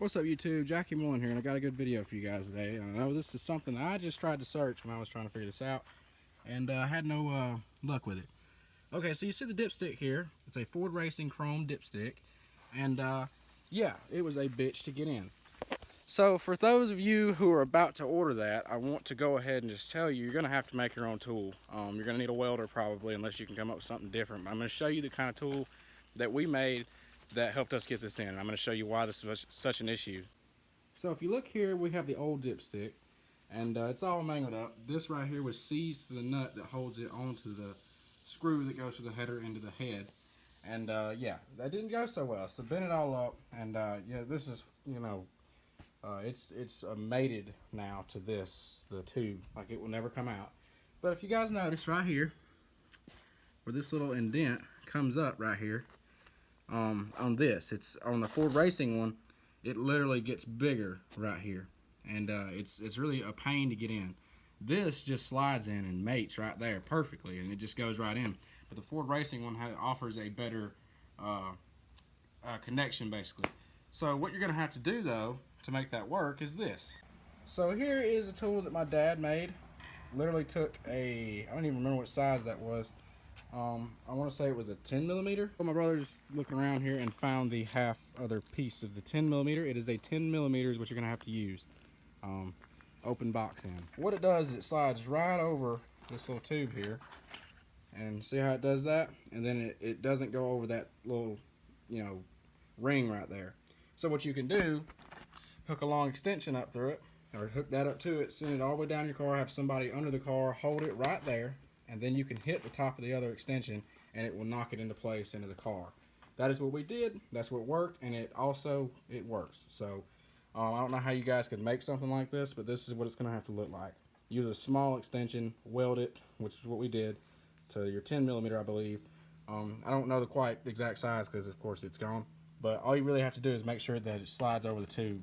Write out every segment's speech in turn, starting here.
What's up YouTube, Jackie Mullen here, and I got a good video for you guys today. And I know this is something I just tried to search when I was trying to figure this out, and I had no luck with it. Okay, so you see the dipstick here. It's a Ford Racing chrome dipstick, and yeah, it was a bitch to get in. So for those of you who are about to order that, I want to go ahead and just tell you, you're going to have to make your own tool. You're going to need a welder probably, unless you can come up with something different. I'm going to show you the kind of tool that we made that helped us get this in. I'm going to show you why this was such an issue. So if you look here, we have the old dipstick, and it's all mangled up. This right here was seized to the nut that holds it onto the screw that goes from the header into the head. And yeah, that didn't go so well. So bent it all up, and yeah, this is, you know, it's mated now to this, the tube, like it will never come out. But if you guys notice right here, where this little indent comes up right here, on this, it's on the Ford Racing one, it literally gets bigger right here, and it's really a pain to get in. This just slides in and mates right there perfectly, and it just goes right in. But the Ford Racing one offers a better connection basically. So what you're going to have to do though to make that work is this. So here is a tool that my dad made. Literally took I don't even remember what size that was. I want to say it was a 10mm. Well, my brother's looking around here and found the half other piece of the 10mm. It is a 10mm is what you're going to have to use. Open box in. What it does is it slides right over this little tube here. And see how it does that? And then it doesn't go over that little, you know, ring right there. So what you can do, hook a long extension up through it, or hook that up to it, send it all the way down your car, have somebody under the car hold it right there, and then you can hit the top of the other extension and it will knock it into place into the car. That is what we did. That's what worked, and it works. So I don't know how you guys could make something like this, but this is what it's going to have to look like. Use a small extension, weld it, which is what we did, to your 10mm, I believe. I don't know the quite exact size because of course it's gone, but all you really have to do is make sure that it slides over the tube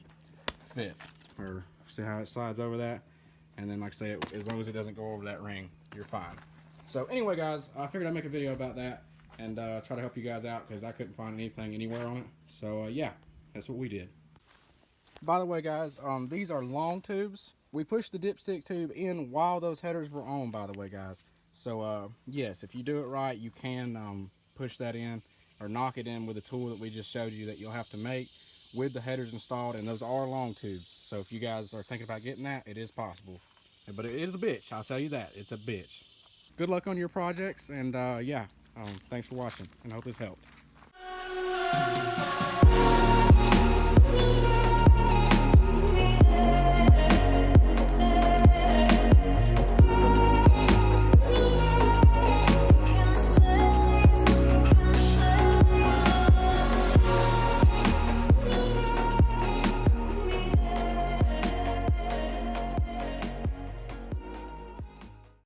fit, or see how it slides over that, and then like I say, as long as it doesn't go over that ring, you're fine. So anyway guys, I figured I'd make a video about that and try to help you guys out because I couldn't find anything anywhere on it. So yeah, that's what we did. By the way guys, these are long tubes. We pushed the dipstick tube in while those headers were on, by the way guys. So yes, if you do it right, you can push that in or knock it in with the tool that we just showed you that you'll have to make with the headers installed, and those are long tubes. So if you guys are thinking about getting that, it is possible. But it is a bitch, I'll tell you that. It's a bitch. Good luck on your projects, and yeah, thanks for watching, and I hope this helped.